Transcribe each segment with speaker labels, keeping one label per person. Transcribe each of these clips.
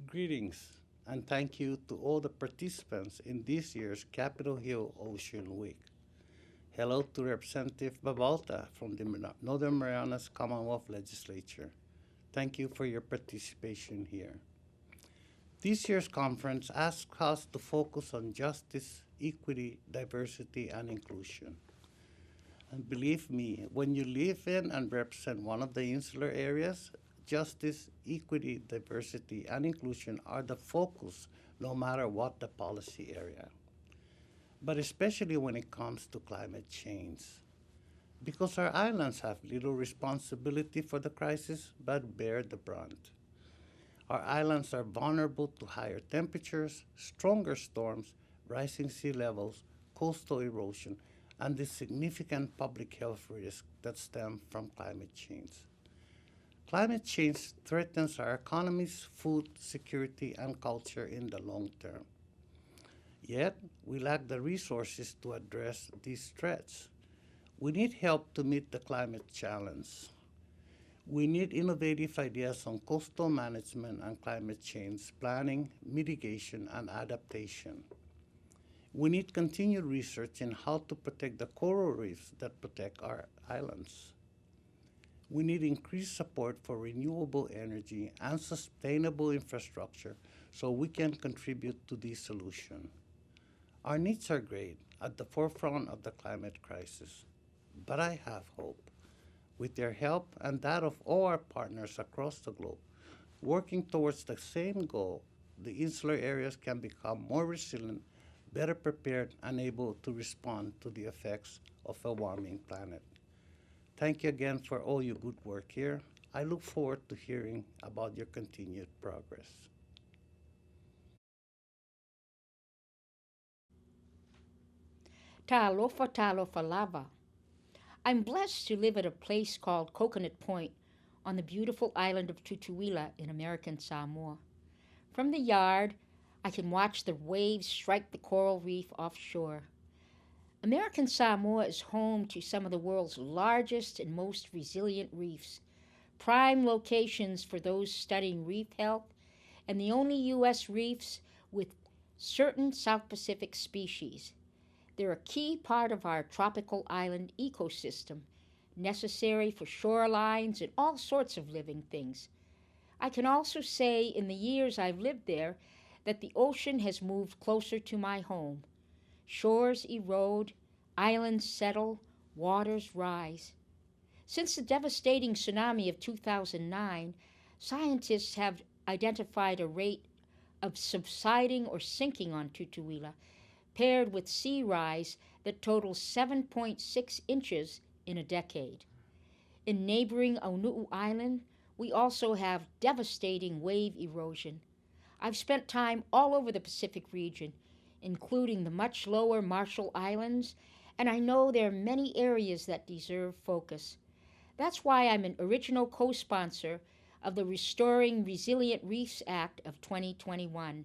Speaker 1: Greetings, and thank you to all the participants in this year's Capitol Hill Ocean Week. Hello to Representative Babalta from the Northern Marianas Commonwealth Legislature. Thank you for your participation here. This year's conference asks us to focus on justice, equity, diversity, and inclusion. And believe me, when you live in and represent one of the insular areas, justice, equity, diversity, and inclusion are the focus no matter what the policy area. But especially when it comes to climate change. Because our islands have little responsibility for the crisis but bear the brunt. Our islands are vulnerable to higher temperatures, stronger storms, rising sea levels, coastal erosion, and the significant public health risks that stem from climate change. Climate change threatens our economies, food security, and culture in the long term. Yet, we lack the resources to address these threats. We need help to meet the climate challenge. We need innovative ideas on coastal management and climate change planning, mitigation, and adaptation. We need continued research in how to protect the coral reefs that protect our islands. We need increased support for renewable energy and sustainable infrastructure so we can contribute to the solution. Our needs are great at the forefront of the climate crisis, but I have hope. With their help and that of all our partners across the globe, working towards the same goal, the insular areas can become more resilient, better prepared, and able to respond to the effects of a warming planet. Thank you again for all your good work here. I look forward to hearing about your continued progress.
Speaker 2: Talofa lava. I'm blessed to live at a place called Coconut Point on the beautiful island of Tutuila in American Samoa. From the yard, I can watch the waves strike the coral reef offshore. American Samoa is home to some of the world's largest and most resilient reefs, prime locations for those studying reef health, and the only U.S. reefs with certain South Pacific species. They're a key part of our tropical island ecosystem, necessary for shorelines and all sorts of living things. I can also say in the years I've lived there that the ocean has moved closer to my home. Shores erode, islands settle, waters rise. Since the devastating tsunami of 2009, scientists have identified a rate of subsiding or sinking on Tutuila, paired with sea rise that totals 7.6 inches in a decade. In neighboring AUMUA Island, we also have devastating wave erosion. I've spent time all over the Pacific region, including the much lower Marshall Islands, and I know there are many areas that deserve focus. That's why I'm an original co-sponsor of the Restoring Resilient Reefs Act of 2021.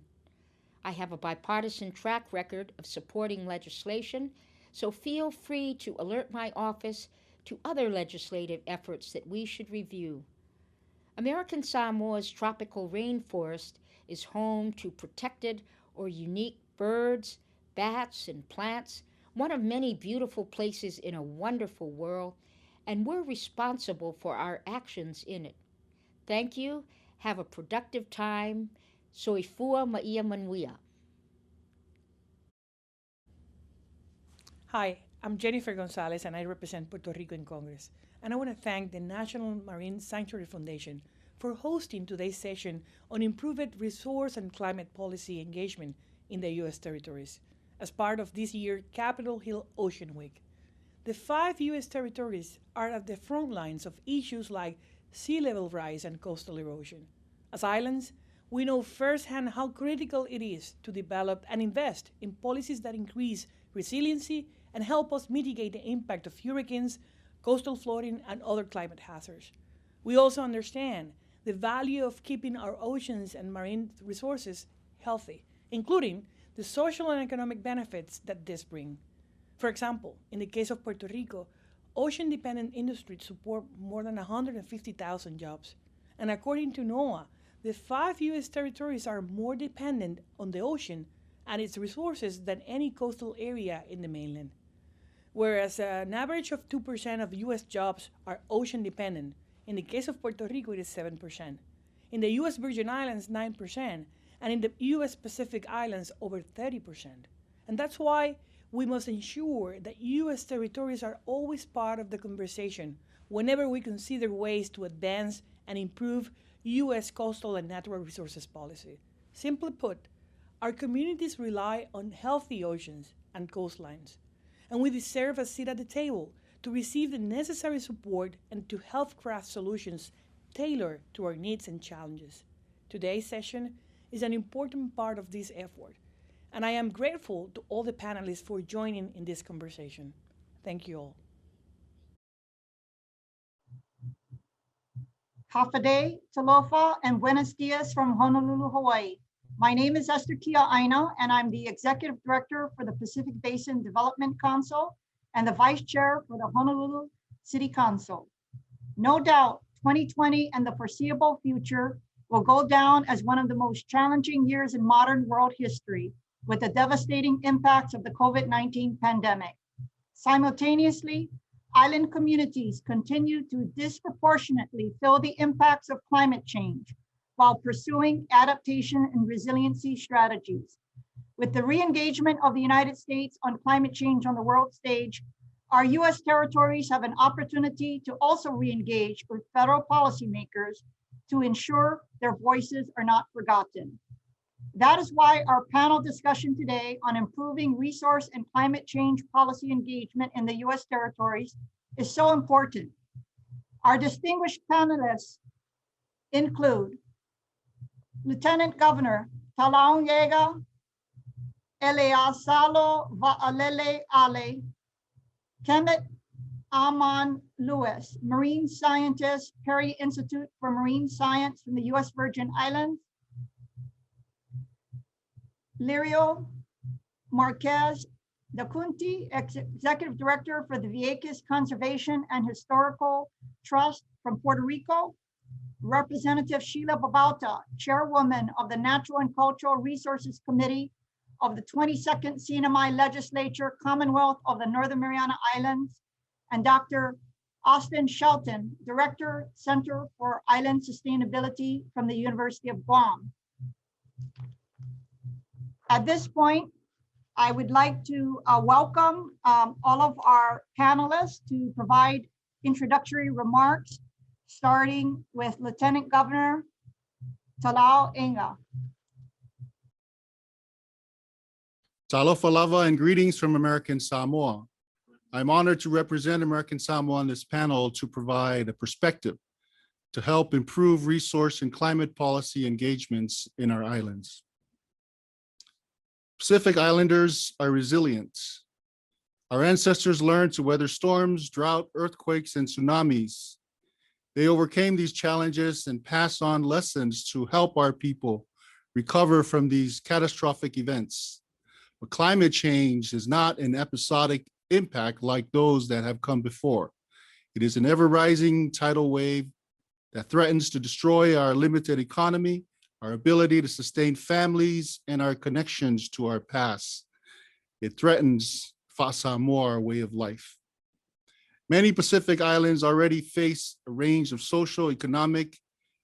Speaker 2: I have a bipartisan track record of supporting legislation, so feel free to alert my office to other legislative efforts that we should review. American Samoa's tropical rainforest is home to protected or unique birds, bats, and plants, one of many beautiful places in a wonderful world, and we're responsible for our actions in it. Thank you. Have a productive time. Soifua Maia Manuia.
Speaker 3: Hi, I'm Jennifer Gonzalez and I represent Puerto Rico in Congress. And I want to thank the National Marine Sanctuary Foundation for hosting today's session on improved resource and climate policy engagement in the U.S. territories as part of this year's Capitol Hill Ocean Week. The 5 U.S. territories are at the front lines of issues like sea level rise and coastal erosion. As islands, we know firsthand how critical it is to develop and invest in policies that increase resiliency and help us mitigate the impact of hurricanes, coastal flooding, and other climate hazards. We also understand the value of keeping our oceans and marine resources healthy, including the social and economic benefits that this brings. For example, in the case of Puerto Rico, ocean-dependent industries support more than 150,000 jobs. And according to NOAA, the 5 U.S. territories are more dependent on the ocean and its resources than any coastal area in the mainland. Whereas an average of 2% of U.S. jobs are ocean-dependent, in the case of Puerto Rico, it is 7%. In the U.S. Virgin Islands, 9%, and in the U.S. Pacific Islands, over 30%. And that's why we must ensure that U.S. territories are always part of the conversation whenever we consider ways to advance and improve U.S. coastal and natural resources policy. Simply put, our communities rely on healthy oceans and coastlines, and we deserve a seat at the table to receive the necessary support and to help craft solutions tailored to our needs and challenges. Today's session is an important part of this effort, and I am grateful to all the panelists for joining in this conversation. Thank you all.
Speaker 4: Hafade, Talofa, and Buenos Dias from Honolulu, Hawaii. My name is Esther Kia Aina, and I'm the Executive Director for the Pacific Basin Development Council and the Vice Chair for the Honolulu City Council. No doubt, 2020 and the foreseeable future will go down as one of the most challenging years in modern world history, with the devastating impacts of the COVID-19 pandemic. Simultaneously, island communities continue to disproportionately feel the impacts of climate change while pursuing adaptation and resiliency strategies. With the re-engagement of the United States on climate change on the world stage, our US territories have an opportunity to also re-engage with federal policymakers to ensure their voices are not forgotten. That is why our panel discussion today on improving resource and climate change policy engagement in the US territories is so important. Our distinguished panelists include Lieutenant Governor Talaunega Eleazalo Va'alele Ale, Kemet Aman Lewis, Marine Scientist, Perry Institute for Marine Science from the US Virgin Islands, Lirio Marquez Dacunti, Executive Director for the Vieques Conservation and Historical Trust from Puerto Rico, Representative Sheila Babalta, Chairwoman of the Natural and Cultural Resources Committee of the 22nd CNMI Legislature, Commonwealth of the Northern Mariana Islands, and Dr. Austin Shelton, Director, Center for Island Sustainability from the University of Guam. At this point, I would like to welcome all of our panelists to provide introductory remarks, starting with Lieutenant Governor Talaunega.
Speaker 5: Talofa lava and greetings from American Samoa. I'm honored to represent American Samoa on this panel to provide a perspective to help improve resource and climate policy engagements in our islands. Pacific Islanders are resilient. Our ancestors learned to weather storms, drought, earthquakes, and tsunamis. They overcame these challenges and passed on lessons to help our people recover from these catastrophic events. But climate change is not an episodic impact like those that have come before. It is an ever-rising tidal wave that threatens to destroy our limited economy, our ability to sustain families, and our connections to our past. It threatens Samoa, our way of life. Many Pacific Islands already face a range of social, economic,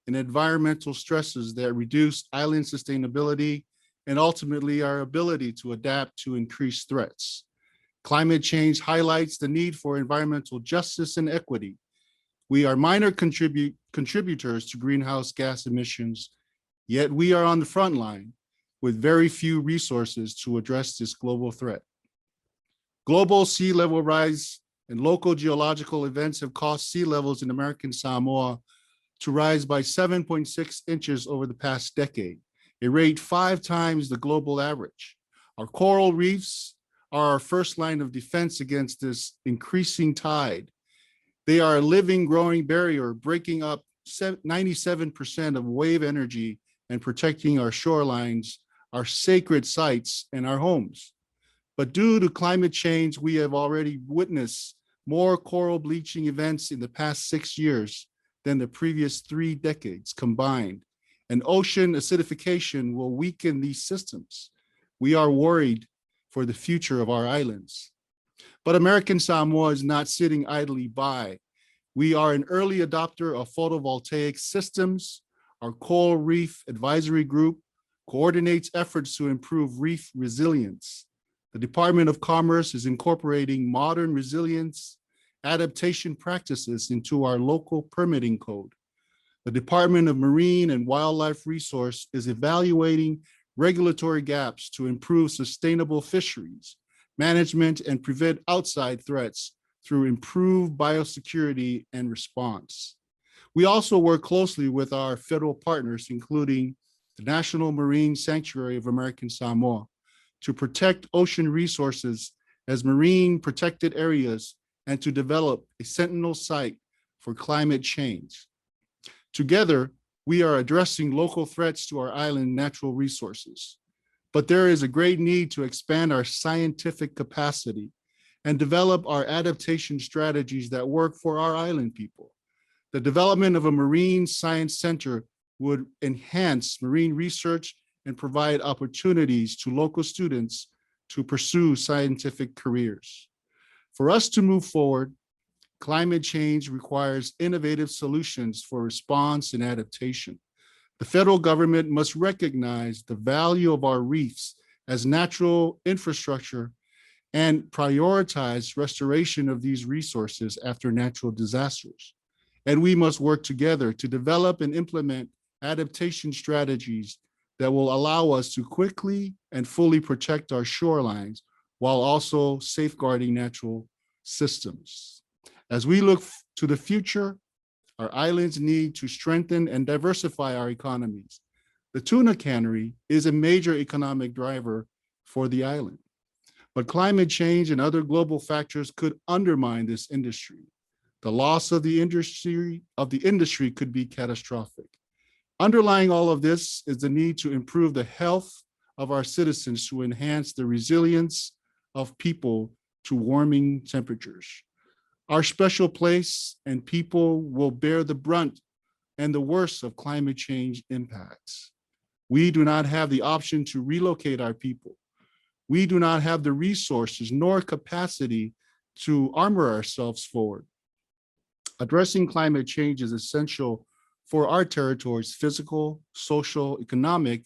Speaker 5: and environmental stresses that reduce island sustainability and ultimately our ability to adapt to increased threats. Climate change highlights the need for environmental justice and equity. We are minor contributors to greenhouse gas emissions, yet we are on the front line with very few resources to address this global threat. Global sea level rise and local geological events have caused sea levels in American Samoa to rise by 7.6 inches over the past decade, a rate 5 times the global average. Our coral reefs are our first line of defense against this increasing tide. They are a living, growing barrier, breaking up 97% of wave energy and protecting our shorelines, our sacred sites, and our homes. But due to climate change, we have already witnessed more coral bleaching events in the past 6 years than the previous 3 decades combined. And ocean acidification will weaken these systems. We are worried for the future of our islands. But American Samoa is not sitting idly by. We are an early adopter of photovoltaic systems. Our Coral Reef Advisory Group coordinates efforts to improve reef resilience. The Department of Commerce is incorporating modern resilience adaptation practices into our local permitting code. The Department of Marine and Wildlife Resource is evaluating regulatory gaps to improve sustainable fisheries management and prevent outside threats through improved biosecurity and response. We also work closely with our federal partners, including the National Marine Sanctuary of American Samoa, to protect ocean resources as marine protected areas and to develop a sentinel site for climate change. Together, we are addressing local threats to our island natural resources. But there is a great need to expand our scientific capacity and develop our adaptation strategies that work for our island people. The development of a marine science center would enhance marine research and provide opportunities to local students to pursue scientific careers. For us to move forward, climate change requires innovative solutions for response and adaptation. The federal government must recognize the value of our reefs as natural infrastructure and prioritize restoration of these resources after natural disasters. And we must work together to develop and implement adaptation strategies that will allow us to quickly and fully protect our shorelines while also safeguarding natural systems. As we look to the future, our islands need to strengthen and diversify our economies. The tuna cannery is a major economic driver for the island, but climate change and other global factors could undermine this industry. The loss of the industry could be catastrophic. Underlying all of this is the need to improve the health of our citizens to enhance the resilience of people to warming temperatures. Our special place and people will bear the brunt and the worst of climate change impacts. We do not have the option to relocate our people. We do not have the resources nor capacity to armor ourselves forward. Addressing climate change is essential for our territory's physical, social, economic,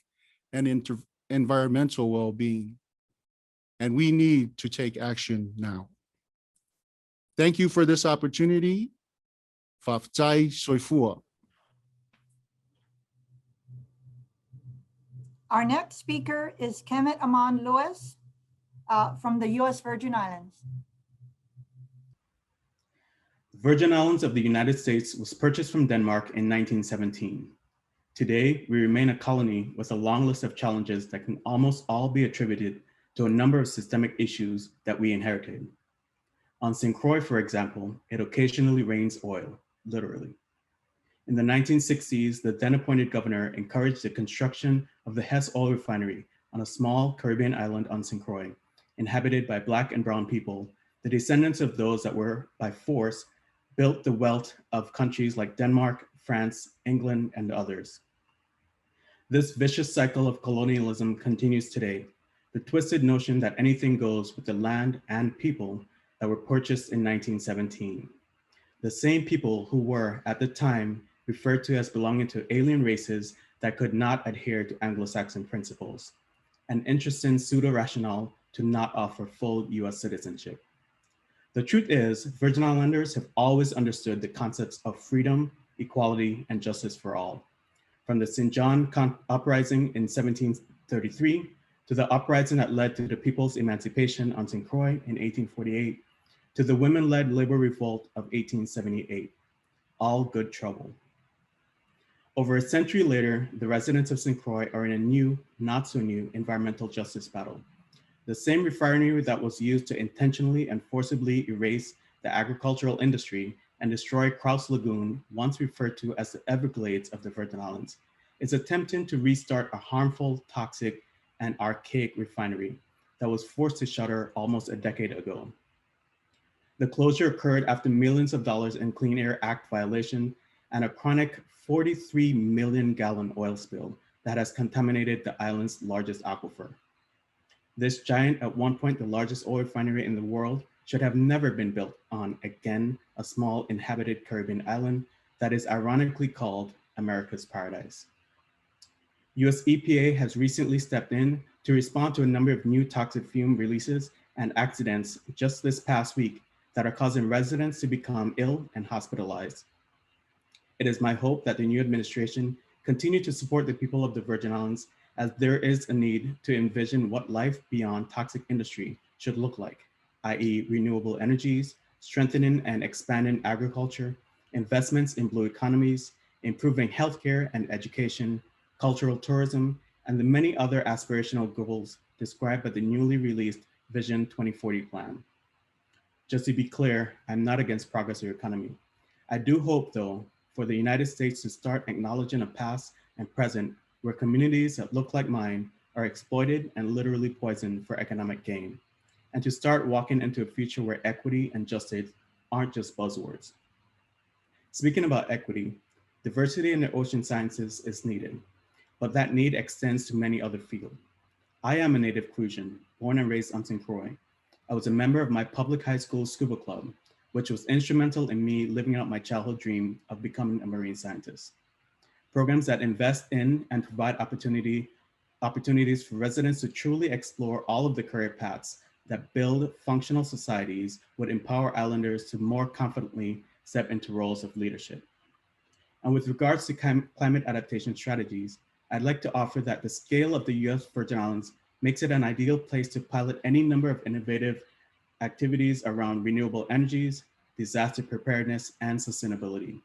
Speaker 5: and environmental well-being. And we need to take action now. Thank you for this opportunity. Faftai Soifua.
Speaker 4: Our next speaker is Kemet Aman Lewis from the U.S. Virgin Islands.
Speaker 6: Virgin Islands of the United States was purchased from Denmark in 1917. Today, we remain a colony with a long list of challenges that can almost all be attributed to a number of systemic issues that we inherited. On St. Croix, for example, it occasionally rains oil, literally. In the 1960s, the then appointed governor encouraged the construction of the Hess oil refinery on a small Caribbean island on St. Croix, inhabited by Black and brown people, the descendants of those that were, by force, built the wealth of countries like Denmark, France, England, and others. This vicious cycle of colonialism continues today. The twisted notion that anything goes with the land and people that were purchased in 1917. The same people who were, at the time, referred to as belonging to alien races that could not adhere to Anglo-Saxon principles, an interesting pseudo-rationale to not offer full US citizenship. The truth is, Virgin Islanders have always understood the concepts of freedom, equality, and justice for all. From the St. John Uprising in 1733 to the uprising that led to the people's emancipation on St. Croix in 1848, to the women-led labor revolt of 1878, all good trouble. Over a century later, the residents of St. Croix are in a new, not so new, environmental justice battle. The same refinery that was used to intentionally and forcibly erase the agricultural industry and destroy Crouse Lagoon, once referred to as the Everglades of the Virgin Islands, is attempting to restart a harmful, toxic, and archaic refinery that was forced to shutter almost a decade ago. The closure occurred after millions of dollars in Clean Air Act violation and a chronic 43 million gallon oil spill that has contaminated the island's largest aquifer. This giant, at one point the largest oil refinery in the world, should have never been built on, again, a small inhabited Caribbean island that is ironically called America's Paradise. US EPA has recently stepped in to respond to a number of new toxic fume releases and accidents just this past week that are causing residents to become ill and hospitalized. It is my hope that the new administration continue to support the people of the Virgin Islands, as there is a need to envision what life beyond toxic industry should look like, i.e. renewable energies, strengthening and expanding agriculture, investments in blue economies, improving healthcare and education, cultural tourism, and the many other aspirational goals described by the newly released Vision 2040 plan. Just to be clear, I'm not against progress or economy. I do hope, though, for the United States to start acknowledging a past and present where communities that look like mine are exploited and literally poisoned for economic gain, and to start walking into a future where equity and justice aren't just buzzwords. Speaking about equity, diversity in the ocean sciences is needed, but that need extends to many other fields. I am a native Crucian, born and raised on St. Croix. I was a member of my public high school scuba club, which was instrumental in me living out my childhood dream of becoming a marine scientist. Programs that invest in and provide opportunities for residents to truly explore all of the career paths that build functional societies would empower islanders to more confidently step into roles of leadership. And with regards to climate adaptation strategies, I'd like to offer that the scale of the US Virgin Islands makes it an ideal place to pilot any number of innovative activities around renewable energies, disaster preparedness, and sustainability.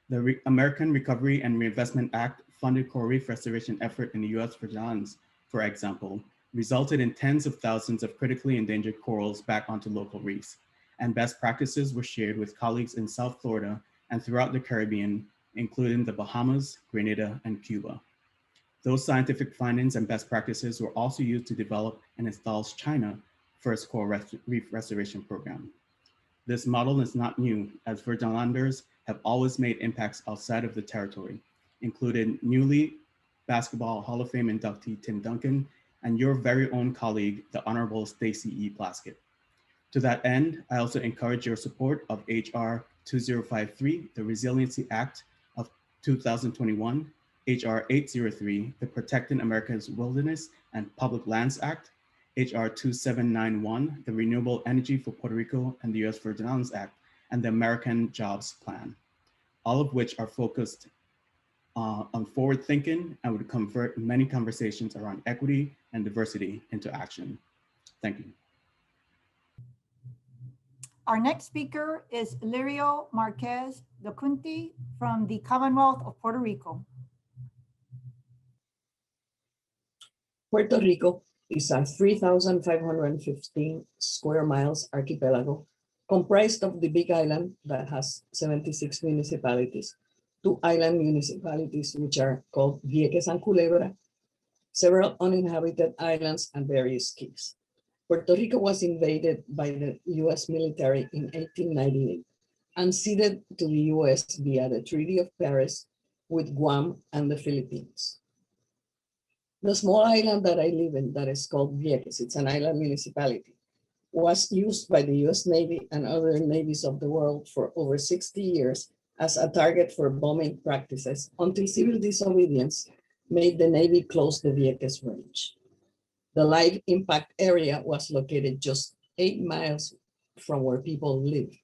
Speaker 6: The American Recovery and Reinvestment Act funded coral reef restoration effort in the US Virgin Islands, for example, resulted in tens of thousands of critically endangered corals back onto local reefs, and best practices were shared with colleagues in South Florida and throughout the Caribbean, including the Bahamas, Grenada, and Cuba. Those scientific findings and best practices were also used to develop and install China's first coral reef restoration program. This model is not new, as Virgin Islanders have always made impacts outside of the territory, including newly Basketball Hall of Fame inductee Tim Duncan and your very own colleague, the Honorable Stacey E. Plaskett. To that end, I also encourage your support of HR 2053, the Resiliency Act of 2021, HR 803, the Protecting America's Wilderness and Public Lands Act, HR 2791, the Renewable Energy for Puerto Rico and the US Virgin Islands Act, and the American Jobs Plan, all of which are focused on forward thinking and would convert many conversations around equity and diversity into action. Thank you.
Speaker 4: Our next speaker is Lirio Marquez Docunti from the Commonwealth of Puerto Rico.
Speaker 7: Puerto Rico is a 3,515 square miles archipelago comprised of the Big Island that has 76 municipalities, 2 island municipalities which are called Vieques and Culebra, several uninhabited islands, and various keys. Puerto Rico was invaded by the US military in 1898 and ceded to the US via the Treaty of Paris with Guam and the Philippines. The small island that I live in, that is called Vieques, it's an island municipality, was used by the US Navy and other navies of the world for over 60 years as a target for bombing practices until civil disobedience made the Navy close the Vieques range. The live impact area was located just 8 miles from where people live.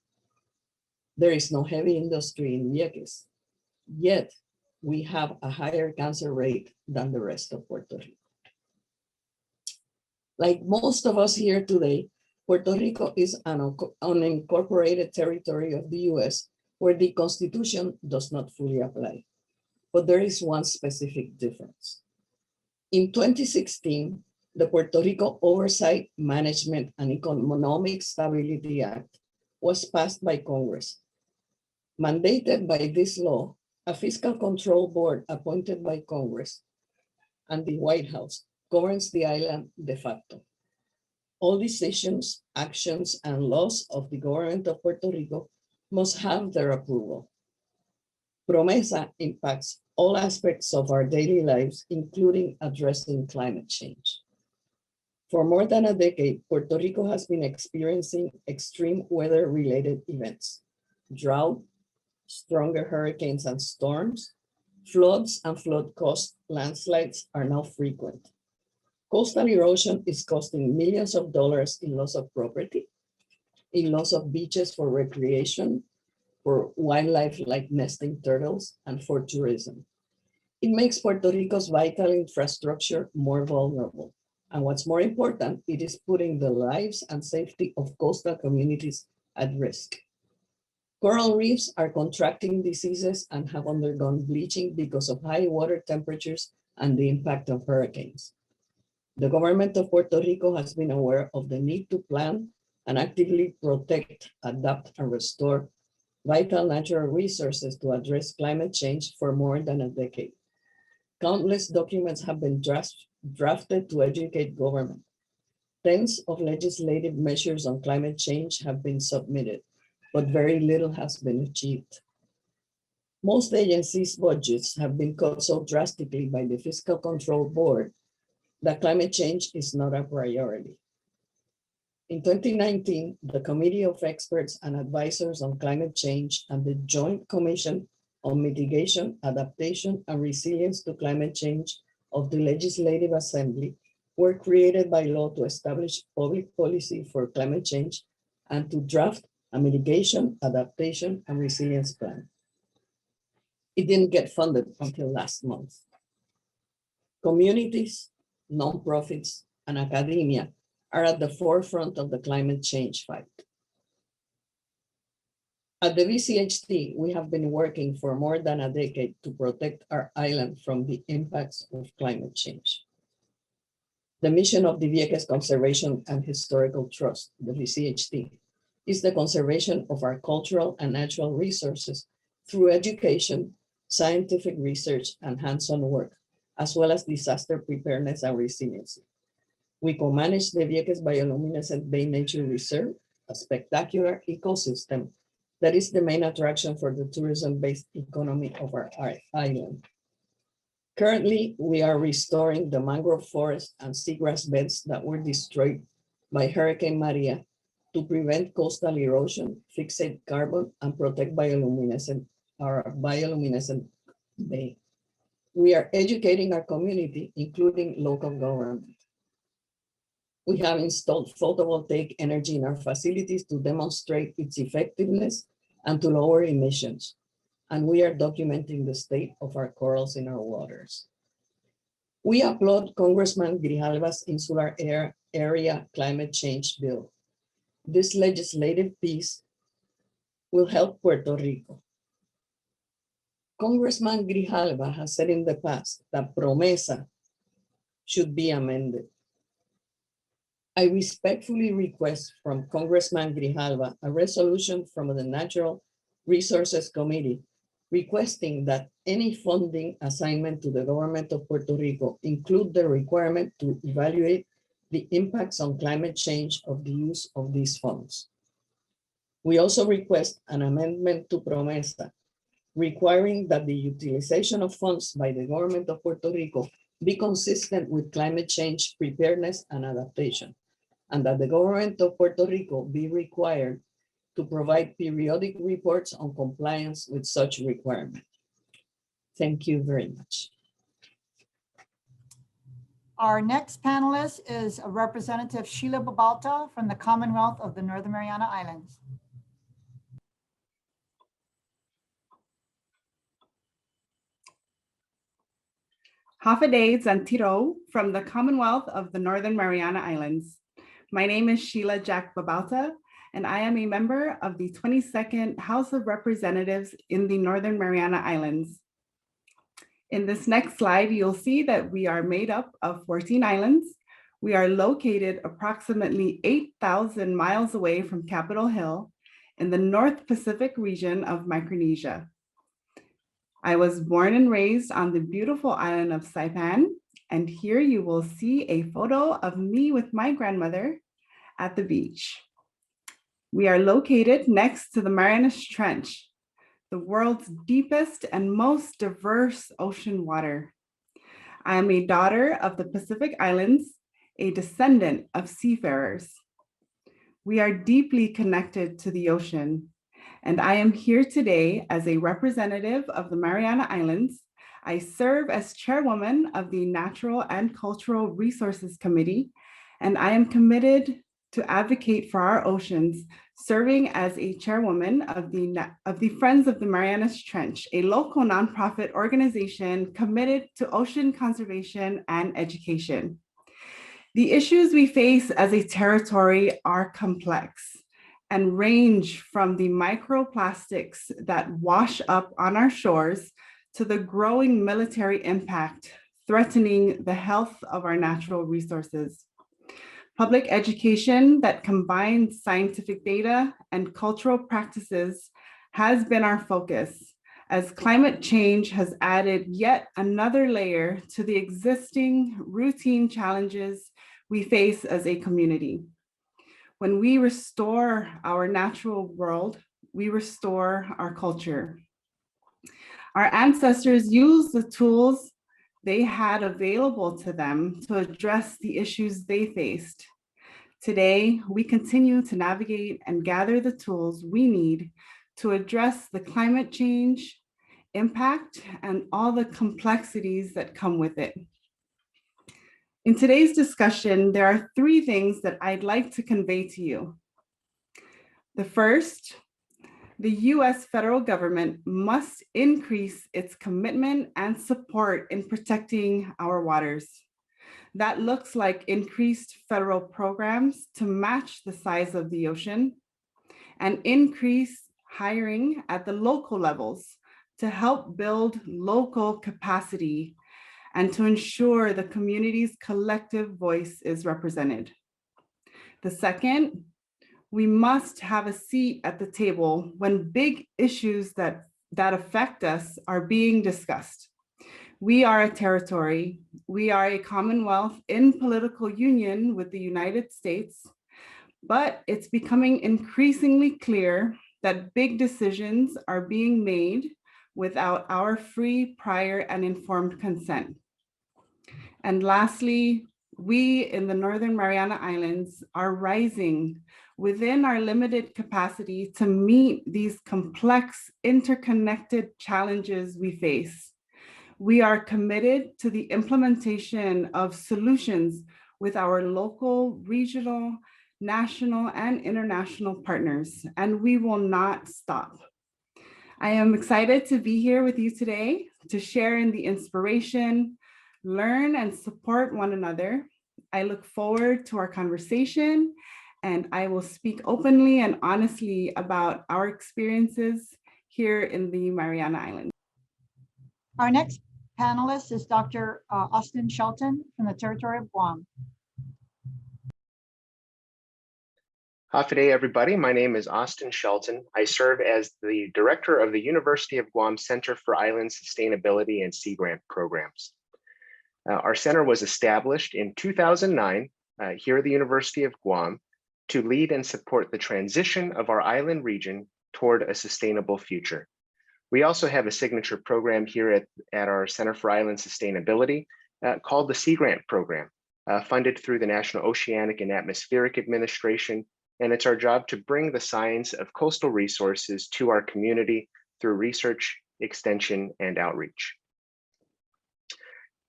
Speaker 7: There is no heavy industry in Vieques, yet we have a higher cancer rate than the rest of Puerto Rico. Like most of us here today, Puerto Rico is an unincorporated territory of the US where the Constitution does not fully apply. But there is one specific difference. In 2016, the Puerto Rico Oversight, Management, and Economic Stability Act was passed by Congress Mandated by this law, a fiscal control board appointed by Congress and the White House governs the island de facto. All decisions, actions, and laws of the government of Puerto Rico must have their approval. PROMESA impacts all aspects of our daily lives, including addressing climate change. For more than a decade, Puerto Rico has been experiencing extreme weather-related events: drought, stronger hurricanes and storms, floods and flood-caused landslides are now frequent. Coastal erosion is costing millions of dollars in loss of property, in loss of beaches for recreation, for wildlife like nesting turtles, and for tourism. It makes Puerto Rico's vital infrastructure more vulnerable. And what's more important, it is putting the lives and safety of coastal communities at risk. Coral reefs are contracting diseases and have undergone bleaching because of high water temperatures and the impact of hurricanes. The government of Puerto Rico has been aware of the need to plan and actively protect, adapt, and restore vital natural resources to address climate change for more than a decade. Countless documents have been drafted to educate government. Tens of legislative measures on climate change have been submitted, but very little has been achieved. Most agencies' budgets have been cut so drastically by the Fiscal Control Board that climate change is not a priority. In 2019, the Committee of Experts and Advisors on Climate Change and the Joint Commission on Mitigation, Adaptation, and Resilience to Climate Change of the Legislative Assembly were created by law to establish public policy for climate change and to draft a mitigation, adaptation, and resilience plan. It didn't get funded until last month. Communities, nonprofits, and academia are at the forefront of the climate change fight. At the VCHT, we have been working for more than a decade to protect our island from the impacts of climate change. The mission of the Vieques Conservation and Historical Trust, the VCHT, is the conservation of our cultural and natural resources through education, scientific research, and hands-on work, as well as disaster preparedness and resiliency. We co-manage the Vieques Bioluminescent Bay Nature Reserve, a spectacular ecosystem that is the main attraction for the tourism-based economy of our island. Currently, we are restoring the mangrove forest and seagrass beds that were destroyed by Hurricane Maria to prevent coastal erosion, fixate carbon, and protect our bioluminescent bay. We are educating our community, including local government. We have installed photovoltaic energy in our facilities to demonstrate its effectiveness and to lower emissions. And we are documenting the state of our corals in our waters. We applaud Congressman Grijalva's Insular Area Climate Change Bill. This legislative piece will help Puerto Rico. Congressman Grijalva has said in the past that PROMESA should be amended. I respectfully request from Congressman Grijalva a resolution from the Natural Resources Committee requesting that any funding assignment to the government of Puerto Rico include the requirement to evaluate the impacts on climate change of the use of these funds. We also request an amendment to PROMESA requiring that the utilization of funds by the government of Puerto Rico be consistent with climate change preparedness and adaptation, and that the government of Puerto Rico be required to provide periodic reports on compliance with such requirement. Thank you very much.
Speaker 4: Our next panelist is Representative Sheila Babalta from the Commonwealth of the Northern Mariana Islands.
Speaker 8: Hafide Zantiro from the Commonwealth of the Northern Mariana Islands. My name is Sheila Jack Babalta, and I am a member of the 22nd House of Representatives in the Northern Mariana Islands. In this next slide, you'll see that we are made up of 14 islands. We are located approximately 8,000 miles away from Capitol Hill, in the North Pacific region of Micronesia. I was born and raised on the beautiful island of Saipan, and here you will see a photo of me with my grandmother at the beach. We are located next to the Marianas Trench, the world's deepest and most diverse ocean water. I am a daughter of the Pacific Islands, a descendant of seafarers. We are deeply connected to the ocean, and I am here today as a representative of the Mariana Islands. I serve as chairwoman of the Natural and Cultural Resources Committee, and I am committed to advocate for our oceans, serving as a chairwoman of the Friends of the Marianas Trench, a local nonprofit organization committed to ocean conservation and education. The issues we face as a territory are complex and range from the microplastics that wash up on our shores to the growing military impact threatening the health of our natural resources. Public education that combines scientific data and cultural practices has been our focus, as climate change has added yet another layer to the existing routine challenges we face as a community. When we restore our natural world, we restore our culture. Our ancestors used the tools they had available to them to address the issues they faced. Today, we continue to navigate and gather the tools we need to address the climate change impact and all the complexities that come with it. In today's discussion, there are three things that I'd like to convey to you. The first, the US federal government must increase its commitment and support in protecting our waters. That looks like increased federal programs to match the size of the ocean and increase hiring at the local levels to help build local capacity and to ensure the community's collective voice is represented. The second, we must have a seat at the table when big issues that affect us are being discussed. We are a territory, we are a Commonwealth in political union with the United States, but it's becoming increasingly clear that big decisions are being made without our free, prior, and informed consent. And lastly, we in the Northern Mariana Islands are rising within our limited capacity to meet these complex, interconnected challenges we face. We are committed to the implementation of solutions with our local, regional, national, and international partners, and we will not stop. I am excited to be here with you today to share in the inspiration, learn and support one another. I look forward to our conversation, and I will speak openly and honestly about our experiences here in the Mariana Islands.
Speaker 4: Our next panelist is Dr. Austin Shelton from the Territory of Guam.
Speaker 9: Hafiday, everybody. My name is Austin Shelton. I serve as the director of the University of Guam Center for Island Sustainability and Sea Grant Programs. Our center was established in 2009 here at the University of Guam to lead and support the transition of our island region toward a sustainable future. We also have a signature program here at our Center for Island Sustainability called the Sea Grant Program, funded through the National Oceanic and Atmospheric Administration. And it's our job to bring the science of coastal resources to our community through research, extension, and outreach.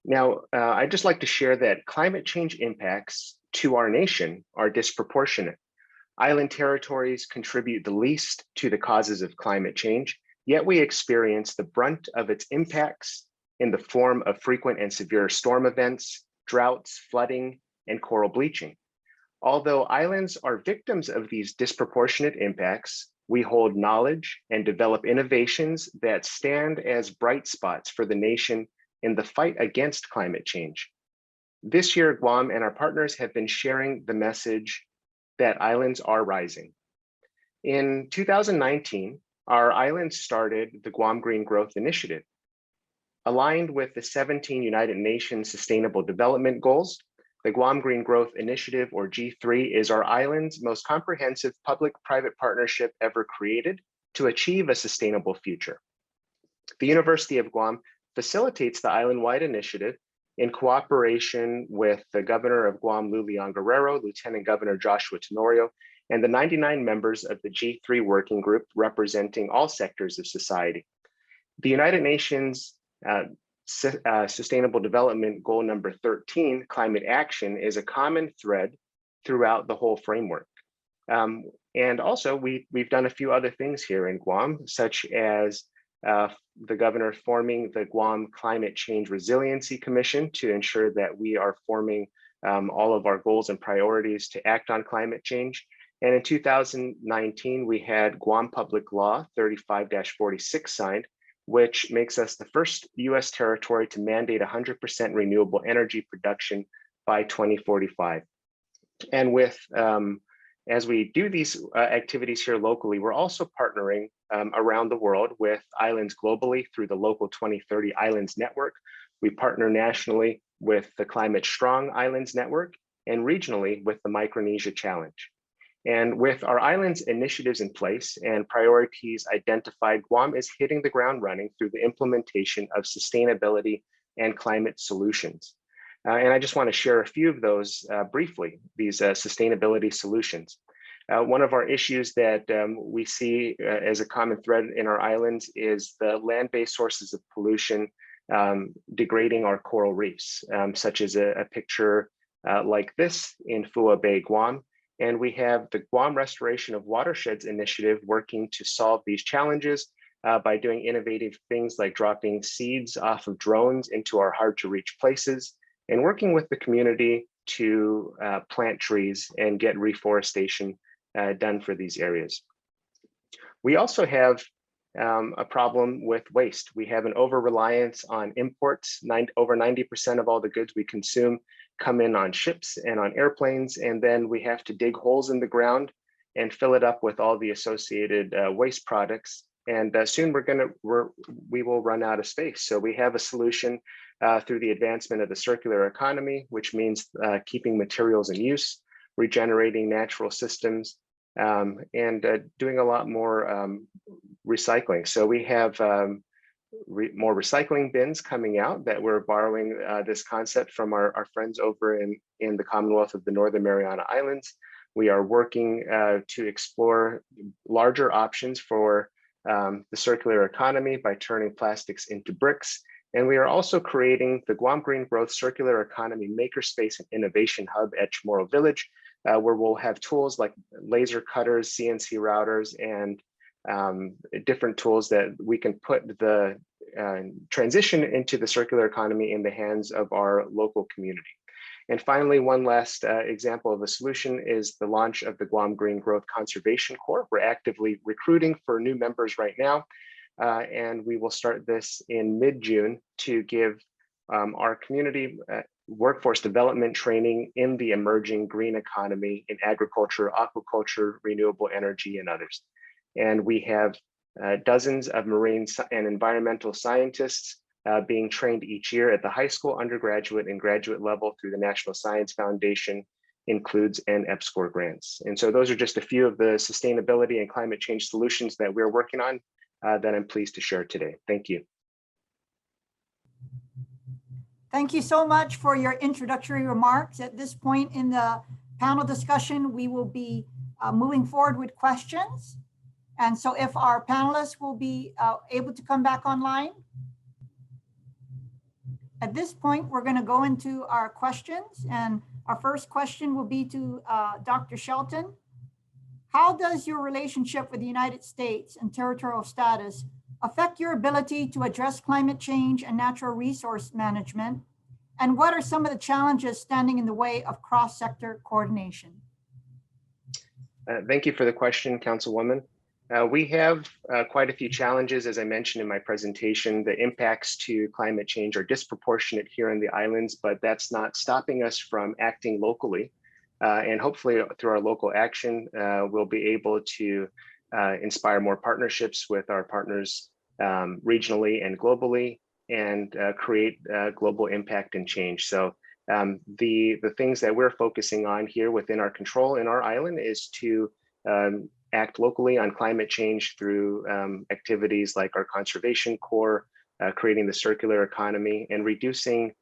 Speaker 9: Now, I'd just like to share that climate change impacts to our nation are disproportionate. Island territories contribute the least to the causes of climate change, yet we experience the brunt of its impacts in the form of frequent and severe storm events, droughts, flooding, and coral bleaching. Although islands are victims of these disproportionate impacts, we hold knowledge and develop innovations that stand as bright spots for the nation in the fight against climate change. This year, Guam and our partners have been sharing the message that islands are rising. In 2019, our island started the Guam Green Growth Initiative. Aligned with the 17 United Nations Sustainable Development Goals, the Guam Green Growth Initiative, or G3, is our island's most comprehensive public-private partnership ever created to achieve a sustainable future. The University of Guam facilitates the island-wide initiative in cooperation with the Governor of Guam, Lou Leon Guerrero, Lieutenant Governor Joshua Tenorio, and the 99 members of the G3 working group representing all sectors of society. The United Nations Sustainable Development Goal number 13, climate action, is a common thread throughout the whole framework. And also, we've done a few other things here in Guam, such as the governor forming the Guam Climate Change Resiliency Commission to ensure that we are forming all of our goals and priorities to act on climate change. And in 2019, we had Guam Public Law 35-46 signed, which makes us the first US territory to mandate 100% renewable energy production by 2045. And with, as we do these activities here locally, we're also partnering around the world with islands globally through the local 2030 Islands Network. We partner nationally with the Climate Strong Islands Network and regionally with the Micronesia Challenge. And with our islands initiatives in place and priorities identified, Guam is hitting the ground running through the implementation of sustainability and climate solutions. And I just want to share a few of those briefly, these sustainability solutions. One of our issues that we see as a common thread in our islands is the land-based sources of pollution degrading our coral reefs, such as a picture like this in Fua Bay, Guam. And we have the Guam Restoration of Watersheds Initiative working to solve these challenges by doing innovative things like dropping seeds off of drones into our hard to reach places and working with the community to plant trees and get reforestation done for these areas. We also have a problem with waste. We have an over-reliance on imports. Over 90% of all the goods we consume come in on ships and on airplanes, and then we have to dig holes in the ground and fill it up with all the associated waste products. And soon we will run out of space. So we have a solution through the advancement of the circular economy, which means keeping materials in use, regenerating natural systems, and doing a lot more recycling. So we have more recycling bins coming out that we're borrowing this concept from our friends over in the Commonwealth of the Northern Mariana Islands. We are working to explore larger options for the circular economy by turning plastics into bricks. And we are also creating the Guam Green Growth Circular Economy Makerspace and Innovation Hub at Chamorro Village, where we'll have tools like laser cutters, CNC routers, and different tools that we can put the transition into the circular economy in the hands of our local community. And finally, one last example of a solution is the launch of the Guam Green Growth Conservation Corps. We're actively recruiting for new members right now, and we will start this in mid-June to give our community workforce development training in the emerging green economy in agriculture, aquaculture, renewable energy, and others. And we have dozens of marine and environmental scientists being trained each year at the high school, undergraduate, and graduate level through the National Science Foundation, includes and EPSCoR grants. And so those are just a few of the sustainability and climate change solutions that we're working on that I'm pleased to share today. Thank you.
Speaker 4: Thank you so much for your introductory remarks. At this point in the panel discussion, we will be moving forward with questions. And so if our panelists will be able to come back online. At this point, we're going to go into our questions. And our first question will be to Dr. Shelton. How does your relationship with the United States and territorial status affect your ability to address climate change and natural resource management? And what are some of the challenges standing in the way of cross-sector coordination?
Speaker 9: Thank you for the question, Councilwoman. We have quite a few challenges, as I mentioned in my presentation. The impacts to climate change are disproportionate here in the islands, but that's not stopping us from acting locally. And hopefully through our local action, we'll be able to inspire more partnerships with our partners regionally and globally, and create global impact and change. So the things that we're focusing on here within our control in our island is to act locally on climate change through activities like our conservation corps, creating the circular economy, and reducing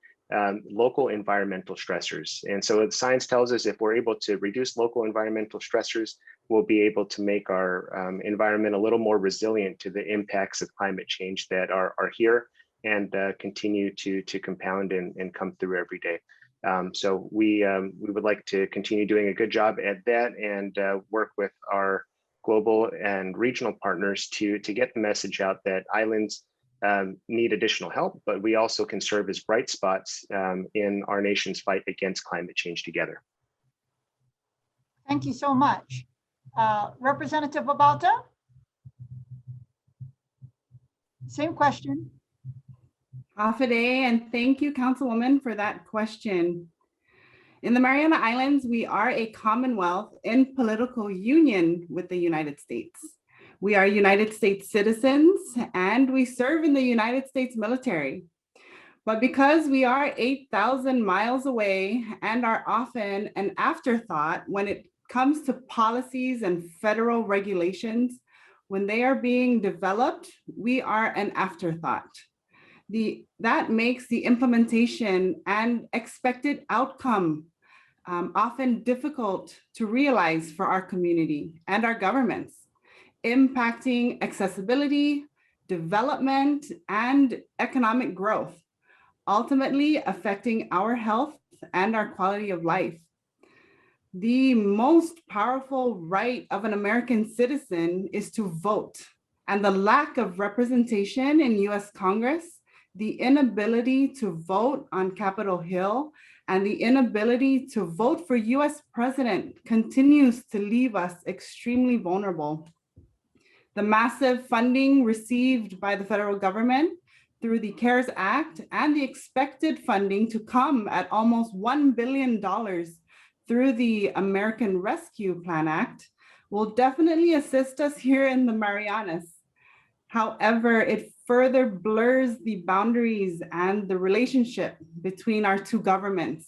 Speaker 9: local environmental stressors. And so the science tells us if we're able to reduce local environmental stressors, we'll be able to make our environment a little more resilient to the impacts of climate change that are here and continue to compound and come through every day. So we would like to continue doing a good job at that and work with our global and regional partners to get the message out that islands need additional help, but we also can serve as bright spots in our nation's fight against climate change together.
Speaker 4: Thank you so much. Representative Babalta? Same question.
Speaker 8: Hafa adai, and thank you, Councilwoman, for that question. In the Mariana Islands, we are a Commonwealth in political union with the United States. We are United States citizens and we serve in the United States military. But because we are 8,000 miles away and are often an afterthought when it comes to policies and federal regulations, when they are being developed, we are an afterthought. That makes the implementation and expected outcome often difficult to realize for our community and our governments, impacting accessibility, development, and economic growth, ultimately affecting our health and our quality of life. The most powerful right of an American citizen is to vote, and the lack of representation in US Congress, the inability to vote on Capitol Hill, and the inability to vote for US president continues to leave us extremely vulnerable. The massive funding received by the federal government through the CARES Act and the expected funding to come at almost $1 billion through the American Rescue Plan Act will definitely assist us here in the Marianas. However, it further blurs the boundaries and the relationship between our two governments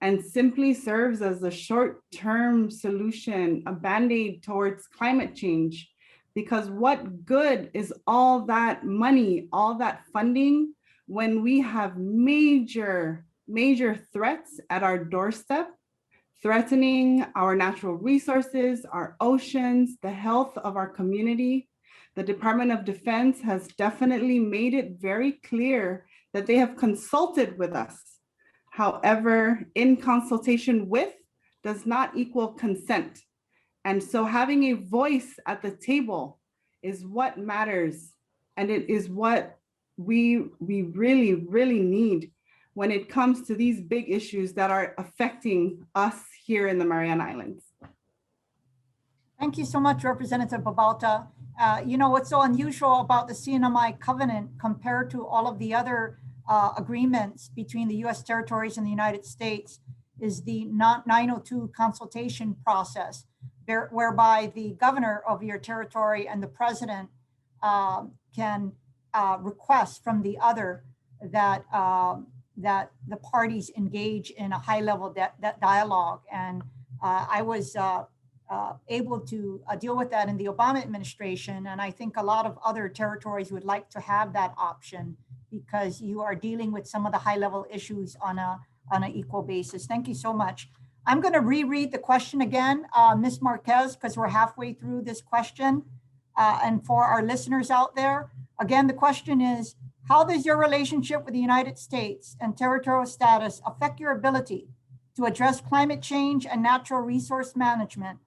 Speaker 8: and simply serves as a short-term solution, a band-aid towards climate change. Because what good is all that money, all that funding, when we have major threats at our doorstep, threatening our natural resources, our oceans, the health of our community? The Department of Defense has definitely made it very clear that they have consulted with us. However, in consultation with does not equal consent. And so having a voice at the table is what matters. And it is what we really, really need when it comes to these big issues that are affecting us here in the Mariana Islands.
Speaker 4: Thank you so much, Representative Babalta. You know, what's so unusual about the CNMI covenant compared to all of the other agreements between the US territories and the United States is the 902 consultation process, whereby the governor of your territory and the president can request from the other that that the parties engage in a high-level dialogue. And I was able to deal with that in the Obama administration. And I think a lot of other territories would like to have that option because you are dealing with some of the high-level issues on an equal basis. Thank you so much. I'm going to reread the question again, Ms. Marquez, because we're halfway through this question. And for our listeners out there, again, the question is, how does your relationship with the United States and territorial status affect your ability to address climate change and natural resource management?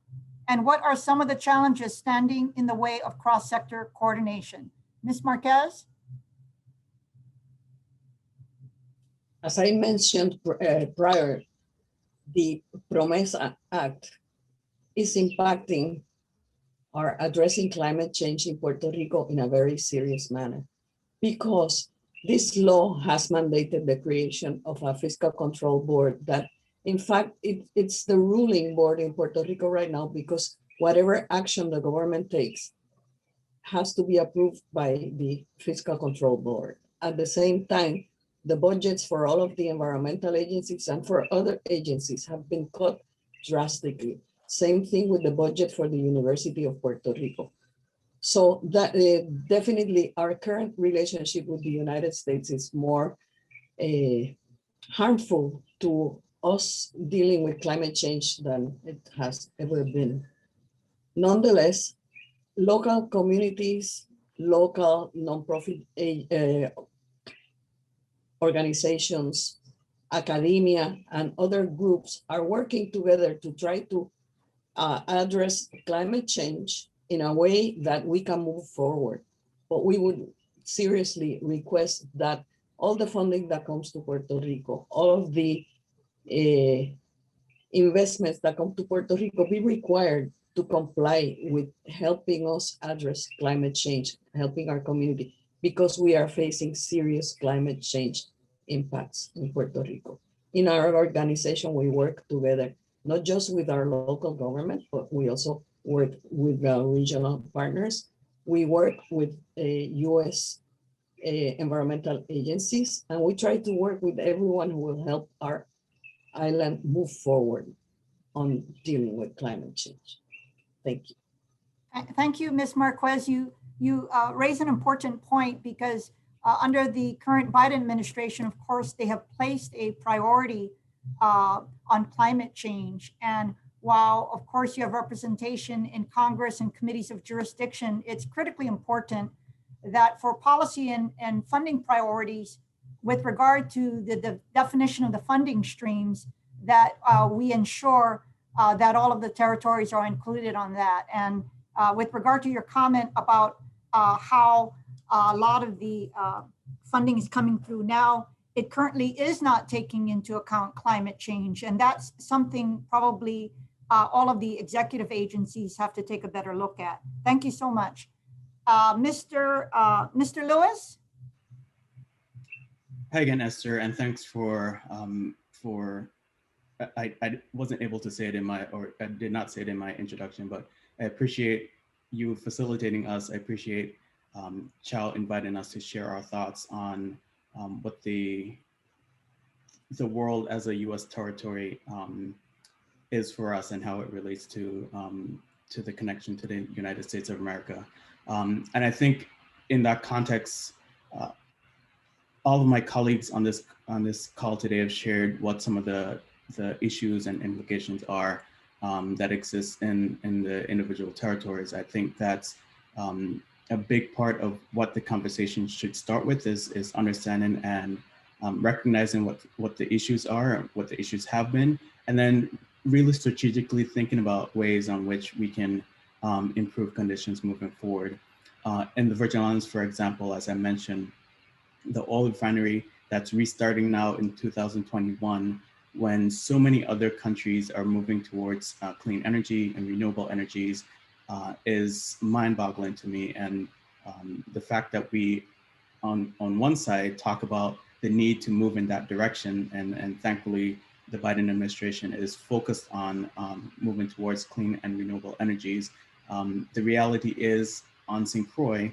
Speaker 4: And what are some of the challenges standing in the way of cross-sector coordination? Ms. Marquez?
Speaker 7: As I mentioned prior, the PROMESA Act is impacting or addressing climate change in Puerto Rico in a very serious manner, because this law has mandated the creation of a fiscal control board that, in fact, it's the ruling board in Puerto Rico right now, because whatever action the government takes has to be approved by the Fiscal Control Board. At the same time, the budgets for all of the environmental agencies and for other agencies have been cut drastically. Same thing with the budget for the University of Puerto Rico. So that definitely our current relationship with the United States is more harmful to us dealing with climate change than it has ever been. Nonetheless, local communities, local nonprofit organizations, academia, and other groups are working together to try to address climate change in a way that we can move forward. But we would seriously request that all the funding that comes to Puerto Rico, all of the investments that come to Puerto Rico be required to comply with helping us address climate change, helping our community, because we are facing serious climate change impacts in Puerto Rico. In our organization, we work together, not just with our local government, but we also work with our regional partners. We work with US environmental agencies, and we try to work with everyone who will help our island move forward on dealing with climate change. Thank you.
Speaker 4: Thank you, Ms. Marquez. You raise an important point because under the current Biden administration, of course, they have placed a priority on climate change. And while, of course, you have representation in Congress and committees of jurisdiction, it's critically important that for policy and funding priorities with regard to the definition of the funding streams, that we ensure that all of the territories are included on that. And with regard to your comment about how a lot of the funding is coming through now, it currently is not taking into account climate change. And that's something probably all of the executive agencies have to take a better look at. Thank you so much. Mr. Lewis?
Speaker 6: Hi again, Esther, and thanks I wasn't able to say it I did not say it in my introduction, but I appreciate you facilitating us. I appreciate CHOW inviting us to share our thoughts on what the world as a US territory is for us and how it relates to the connection to the United States of America. And I think in that context, all of my colleagues on this call today have shared what some of the issues and implications are that exist in the individual territories. I think that's a big part of what the conversation should start with is understanding and recognizing what the issues are, what the issues have been, and then really strategically thinking about ways on which we can improve conditions moving forward. In the Virgin Islands, for example, as I mentioned, the oil refinery that's restarting now in 2021, when so many other countries are moving towards clean energy and renewable energies, is mind-boggling to me. And the fact that we, on one side, talk about the need to move in that direction, and thankfully, the Biden administration is focused on moving towards clean and renewable energies. The reality is on St. Croix,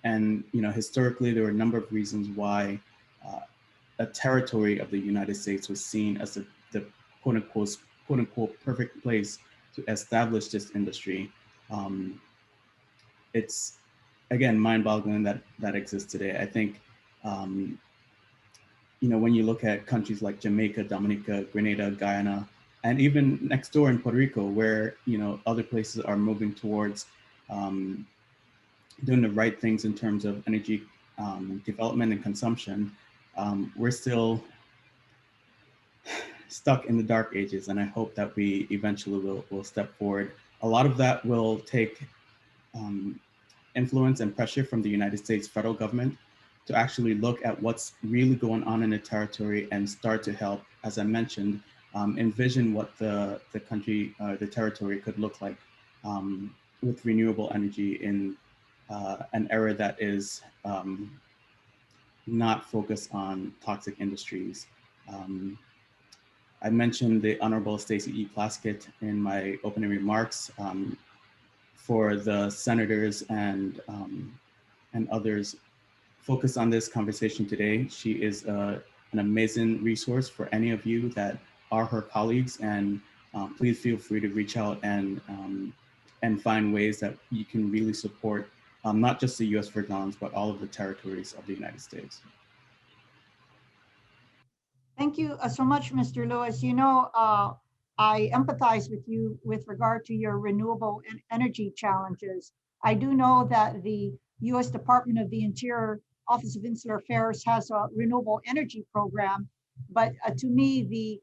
Speaker 6: and historically, there were a number of reasons why a territory of the United States was seen as the quote unquote perfect place to establish this industry. It's again mind-boggling that exists today. I think when you look at countries like Jamaica, Dominica, Grenada, Guyana, and even next door in Puerto Rico, where other places are moving towards doing the right things in terms of energy development and consumption, we're still stuck in the dark ages, and I hope that we eventually will step forward. A lot of that will take influence and pressure from the United States federal government to actually look at what's really going on in the territory and start to help, as I mentioned, envision what the country, the territory could look like with renewable energy in an era that is not focused on toxic industries. I mentioned the Honorable Stacey E. Plaskett in my opening remarks. For the senators and others focused on this conversation today, she is an amazing resource for any of you that are her colleagues, and please feel free to reach out and find ways that you can really support not just the U.S. Virgin Islands, but all of the territories of the United States.
Speaker 4: Thank you so much, Mr. Lewis. You know, I empathize with you with regard to your renewable energy challenges. I do know that the U.S. Department of the Interior Office of Insular Affairs has a renewable energy program, but to me, the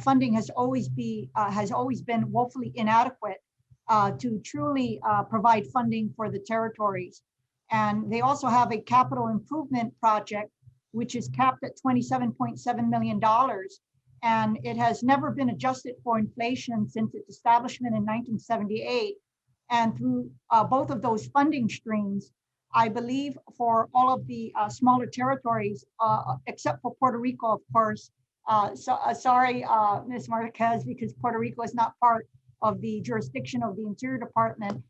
Speaker 4: funding has always been woefully inadequate to truly provide funding for the territories. And they also have a capital improvement project, which is capped at $27.7 million. And it has never been adjusted for inflation since its establishment in 1978. And through both of those funding streams, I believe for all of the smaller territories, except for Puerto Rico, of course. Sorry, Ms. Marquez, because Puerto Rico is not part of the jurisdiction of the Interior Department.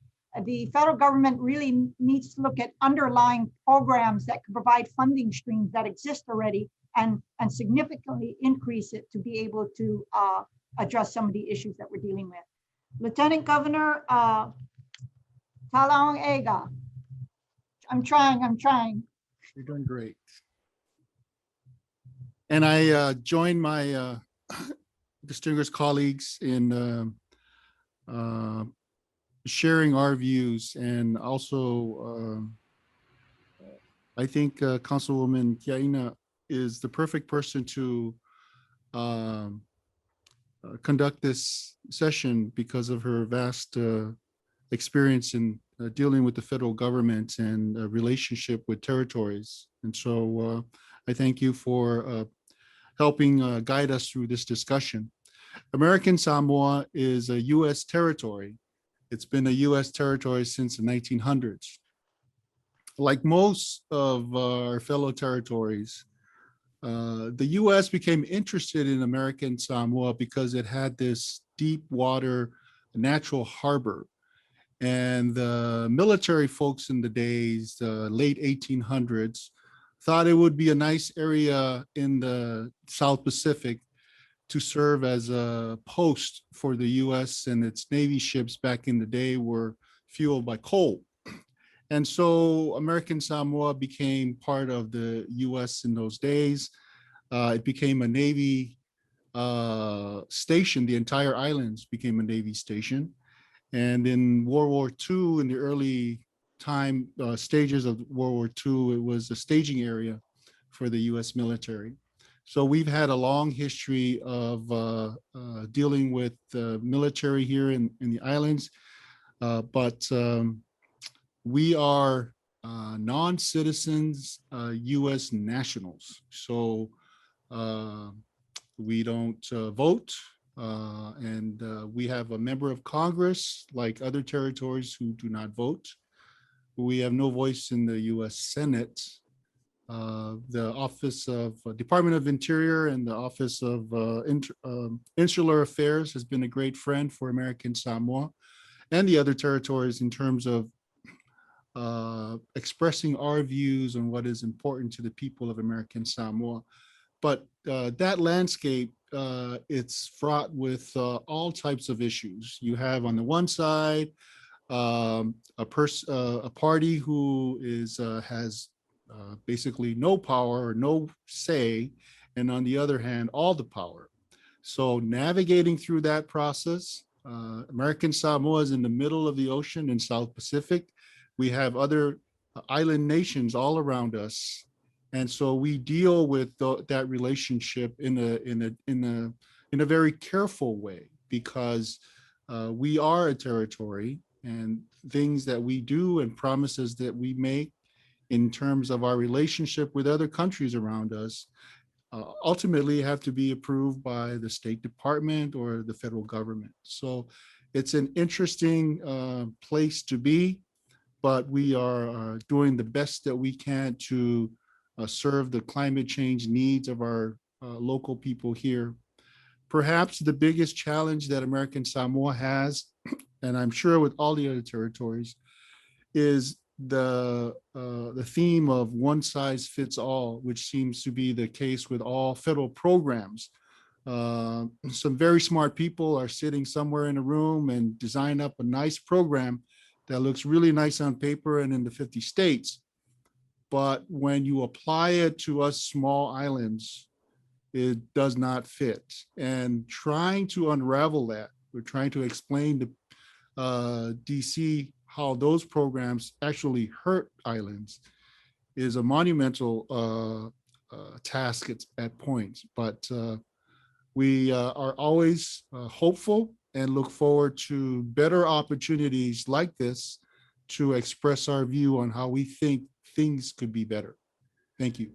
Speaker 4: The federal government really needs to look at underlying programs that can provide funding streams that exist already and significantly increase it to be able to address some of the issues that we're dealing with. Lieutenant Governor Talaong Ega. I'm trying.
Speaker 5: You're doing great. And I join my distinguished colleagues in sharing our views, and also I think Councilwoman Kiaina is the perfect person to conduct this session because of her vast experience in dealing with the federal government and relationship with territories. And so I thank you for helping guide us through this discussion. American Samoa is a U.S. territory. It's been a U.S. territory since the 1900s. Like most of our fellow territories, the U.S. became interested in American Samoa because it had this deep water natural harbor. And the military folks in the days, the late 1800s, thought it would be a nice area in the South Pacific to serve as a post for the US, and its Navy ships back in the day were fueled by coal. And so American Samoa became part of the US in those days. It became a Navy station. The entire islands became a Navy station. And in World War II, in the early stages of World War II, it was a staging area for the US military. So we've had a long history of dealing with the military here in the islands, but we are non-citizens, US nationals. So we don't vote, and we have a member of Congress like other territories who do not vote. We have no voice in the US Senate. The Office of Department of Interior and the Office of Insular Affairs has been a great friend for American Samoa and the other territories in terms of expressing our views on what is important to the people of American Samoa. But that landscape, it's fraught with all types of issues. You have on the one side, a party who has basically no power or no say, and on the other hand, all the power. So navigating through that process, American Samoa is in the middle of the ocean in South Pacific. We have other island nations all around us, and so we deal with that relationship in a very careful way, because we are a territory, and things that we do and promises that we make in terms of our relationship with other countries around us ultimately have to be approved by the State Department or the federal government. So it's an interesting place to be, but we are doing the best that we can to serve the climate change needs of our local people here. perhaps the biggest challenge that American Samoa has, and I'm sure with all the other territories, is the theme of one size fits all, which seems to be the case with all federal programs. Some very smart people are sitting somewhere in a room and design up a nice program that looks really nice on paper and in the 50 states. But when you apply it to us small islands, it does not fit. And trying to unravel that, we're trying to explain to DC how those programs actually hurt islands is a monumental task at points. But we are always hopeful and look forward to better opportunities like this to express our view on how we think things could be better. Thank you.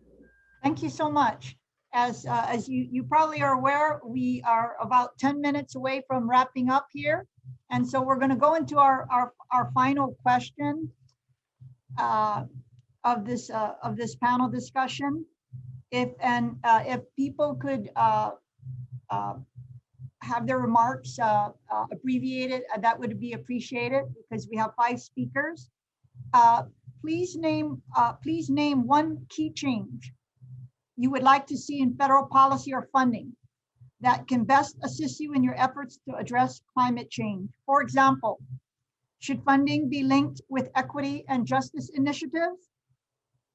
Speaker 4: Thank you so much. As you probably are aware, we are about 10 minutes away from wrapping up here. And so we're going to go into our final question of this panel discussion. If people could have their remarks abbreviated, that would be appreciated because we have 5 speakers. Please name one key change you would like to see in federal policy or funding that can best assist you in your efforts to address climate change. For example, should funding be linked with equity and justice initiatives?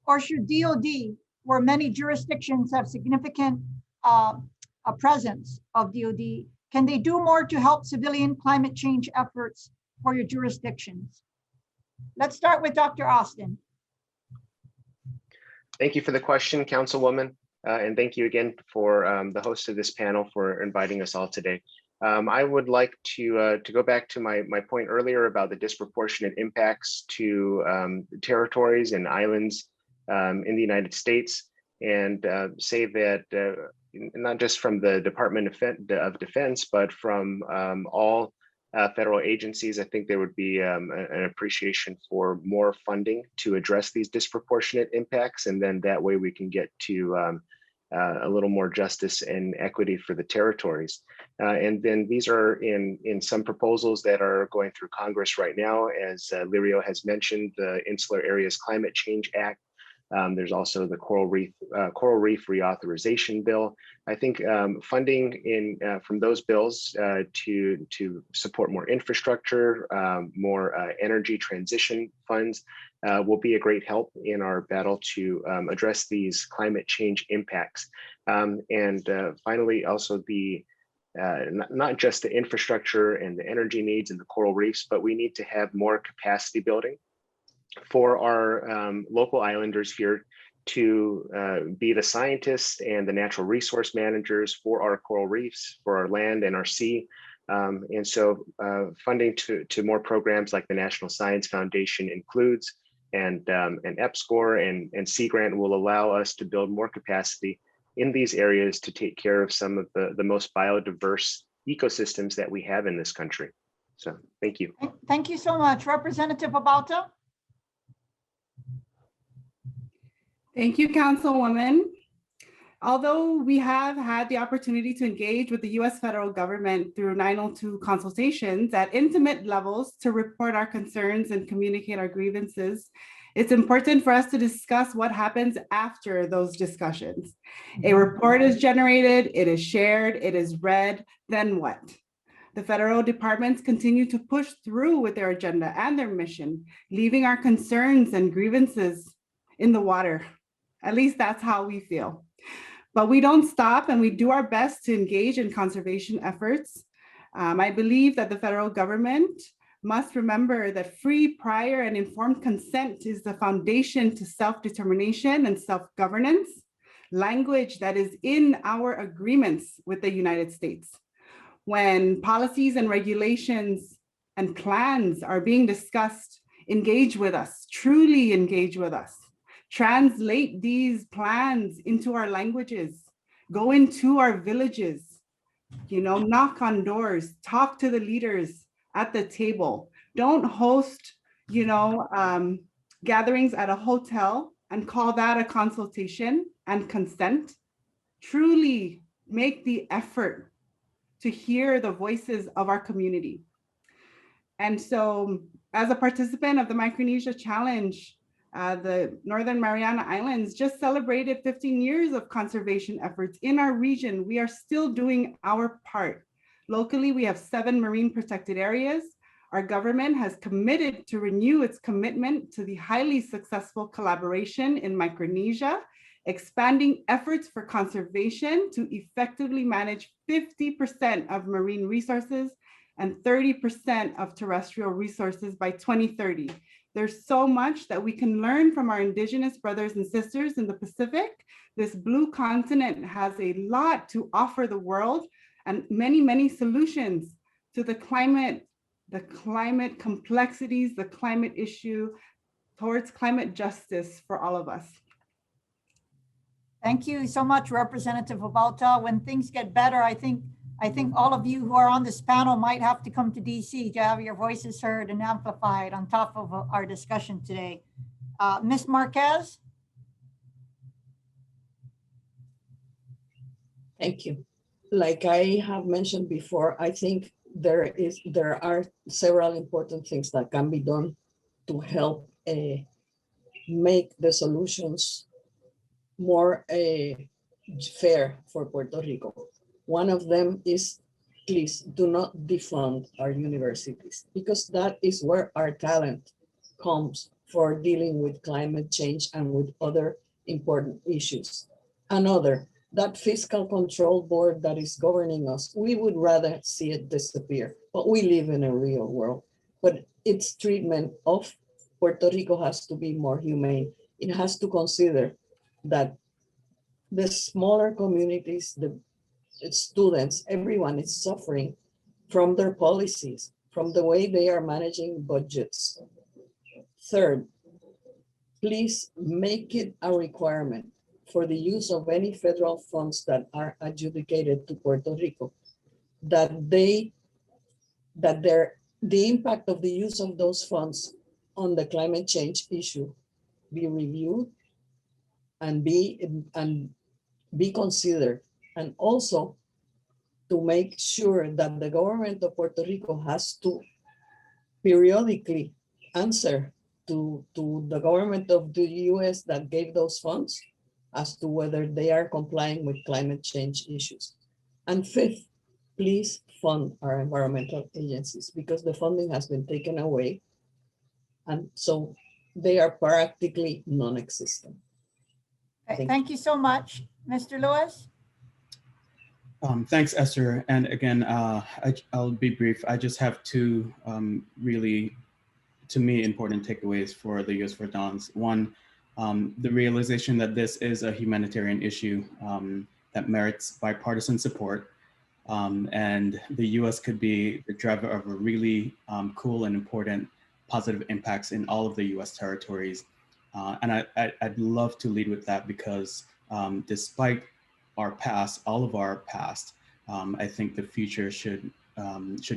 Speaker 4: Or should DOD, where many jurisdictions have significant a presence of DOD, can they do more to help civilian climate change efforts for your jurisdictions? Let's start with Dr. Austin.
Speaker 9: Thank you for the question, Councilwoman, and thank you again for the host of this panel for inviting us all today. I would like to go back to my point earlier about the disproportionate impacts to territories and islands in the United States, and say that not just from the Department of Defense, but from all federal agencies, I think there would be an appreciation for more funding to address these disproportionate impacts. And then that way we can get to a little more justice and equity for the territories. And then these are in some proposals that are going through Congress right now. As Lirio has mentioned, the Insular Areas Climate Change Act. There's also the Coral Reef Reauthorization Bill. I think funding from those bills to support more infrastructure, more energy transition funds will be a great help in our battle to address these climate change impacts. And finally, also the not just the infrastructure and the energy needs and the coral reefs, but we need to have more capacity building for our local islanders here to be the scientists and the natural resource managers for our coral reefs, for our land and our sea. And so funding to more programs like the National Science Foundation includes, and EPSCoR and Sea Grant will allow us to build more capacity in these areas to take care of some of the most biodiverse ecosystems that we have in this country. So thank you.
Speaker 4: Thank you so much. Representative Abalta.
Speaker 8: Thank you, Councilwoman. Although we have had the opportunity to engage with the U.S. federal government through 902 consultations at intimate levels to report our concerns and communicate our grievances, it's important for us to discuss what happens after those discussions. A report is generated, it is shared, it is read, then what? The federal departments continue to push through with their agenda and their mission, leaving our concerns and grievances in the water. At least that's how we feel. But we don't stop and we do our best to engage in conservation efforts. I believe that the federal government must remember that free, prior, and informed consent is the foundation to self-determination and self-governance, language that is in our agreements with the United States. When policies and regulations and plans are being discussed, engage with us, truly engage with us. Translate these plans into our languages, go into our villages, knock on doors, talk to the leaders at the table. Don't host, gatherings at a hotel and call that a consultation and consent. Truly make the effort to hear the voices of our community. And so as a participant of the Micronesia Challenge, the Northern Mariana Islands just celebrated 15 years of conservation efforts in our region. We are still doing our part. Locally, we have 7 marine protected areas. Our government has committed to renew its commitment to the highly successful collaboration in Micronesia, expanding efforts for conservation to effectively manage 50% of marine resources and 30% of terrestrial resources by 2030. There's so much that we can learn from our indigenous brothers and sisters in the Pacific. This blue continent has a lot to offer the world and many, many solutions to the climate complexities, the climate issue, towards climate justice for all of us.
Speaker 4: Thank you so much, Representative Abalta. When things get better, I think all of you who are on this panel might have to come to DC to have your voices heard and amplified on top of our discussion today. Ms. Marquez?
Speaker 7: Thank you. Like I have mentioned before, I think there are several important things that can be done to help make the solutions more fair for Puerto Rico. One of them is, please do not defund our universities, because that is where our talent comes for dealing with climate change and with other important issues. Another, that fiscal control board that is governing us, we would rather see it disappear, but we live in a real world. But its treatment of Puerto Rico has to be more humane. It has to consider that the smaller communities, the students, everyone is suffering from their policies, from the way they are managing budgets. Third, please make it a requirement for the use of any federal funds that are adjudicated to Puerto Rico, that the impact of the use of those funds on the climate change issue be reviewed and be considered, and also to make sure that the government of Puerto Rico has to periodically answer to the government of the US that gave those funds as to whether they are complying with climate change issues. And fifth, please fund our environmental agencies, because the funding has been taken away, and so they are practically non-existent.
Speaker 4: Thank you so much. Mr. Lewis?
Speaker 6: Thanks, Esther. And again, I'll be brief. I just have two really, to me, important takeaways for the U.S. for Dons. One, the realization that this is a humanitarian issue that merits bipartisan support. And the U.S. could be the driver of a really cool and important positive impacts in all of the U.S. territories. And I'd love to lead with that, because despite our past, all of our past, I think the future should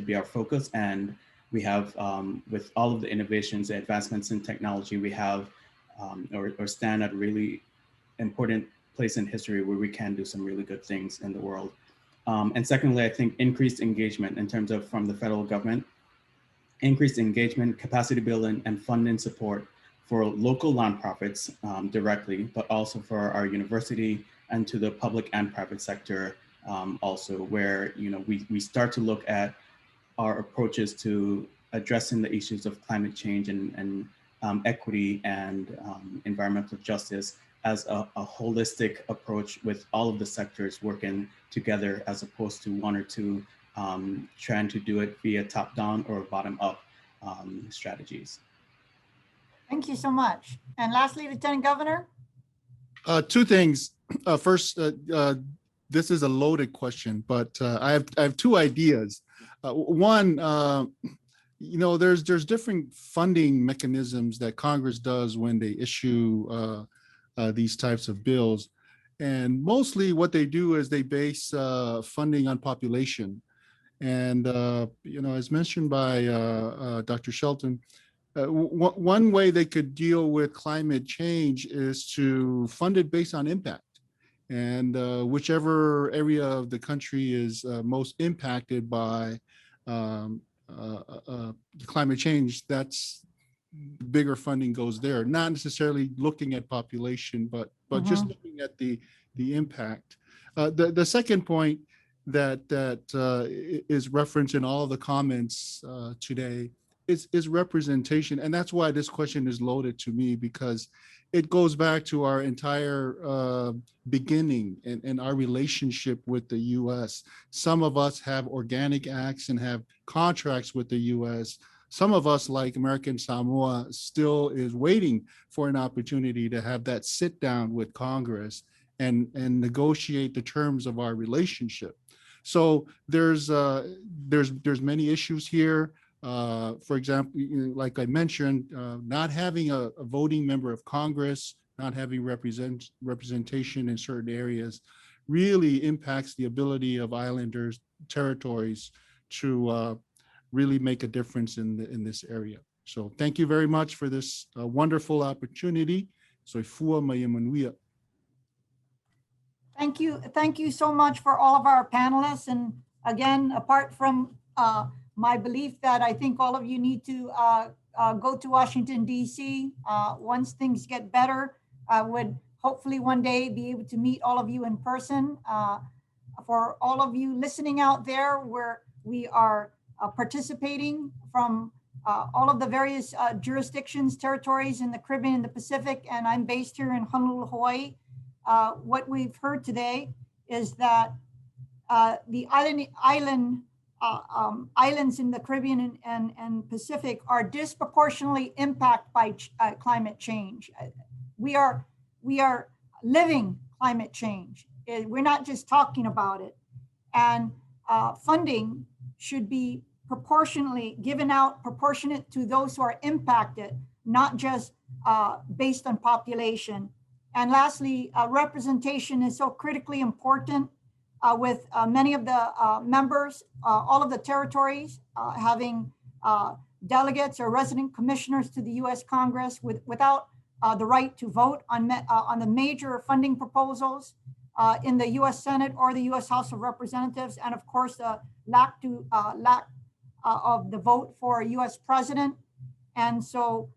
Speaker 6: be our focus. And we have, with all of the innovations, the advancements in technology, we have or stand at a really important place in history where we can do some really good things in the world. And secondly, I think increased engagement in terms of from the federal government, increased engagement, capacity building, and funding support for local nonprofits directly, but also for our university and to the public and private sector also, where we start to look at our approaches to addressing the issues of climate change and equity and environmental justice as a holistic approach with all of the sectors working together, as opposed to one or two trying to do it via top-down or bottom-up strategies.
Speaker 4: Thank you so much. And lastly, Lieutenant Governor?
Speaker 5: Two things. First, this is a loaded question, but I have two ideas. One, there's different funding mechanisms that Congress does when they issue these types of bills. And mostly what they do is they base funding on population. And, as mentioned by Dr. Shelton, one way they could deal with climate change is to fund it based on impact. And whichever area of the country is most impacted by climate change, that's bigger funding goes there. Not necessarily looking at population, but just looking at the impact. The second point that is referenced in all of the comments today is representation, and that's why this question is loaded to me, because it goes back to our entire beginning and our relationship with the U.S. Some of us have organic acts and have contracts with the U.S. Some of us, like American Samoa, still is waiting for an opportunity to have that sit down with Congress and negotiate the terms of our relationship. So there's many issues here. For example, like I mentioned, not having a voting member of Congress, not having representation in certain areas really impacts the ability of islanders, territories to really make a difference in this area. So thank you very much for this wonderful opportunity. Soy Fua Mayamanuia.
Speaker 4: Thank you so much for all of our panelists. And again, apart from my belief that I think all of you need to go to Washington, D.C. Once things get better, I would hopefully one day be able to meet all of you in person. For all of you listening out there, where we are participating from all of the various jurisdictions, territories in the Caribbean and the Pacific, and I'm based here in Honolulu, Hawaii. What we've heard today is that the islands in the Caribbean and Pacific are disproportionately impacted by climate change. We are living climate change. We're not just talking about it. And funding should be proportionally given out, proportionate to those who are impacted, not just based on population. And lastly, representation is so critically important with many of the members, all of the territories having delegates or resident commissioners to the U.S. Congress without the right to vote on the major funding proposals in the U.S. Senate or the U.S. House of Representatives, and of course the lack of the vote for a U.S. president. And so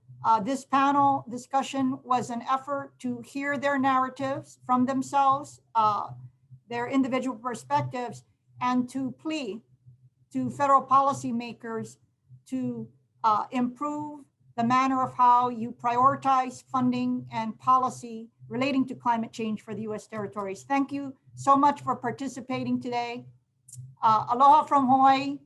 Speaker 4: this panel discussion was an effort to hear their narratives from themselves, their individual perspectives, and to plea to federal policymakers to improve the manner of how you prioritize funding and policy relating to climate change for the U.S. territories. Thank you so much for participating today. Aloha from Hawaii.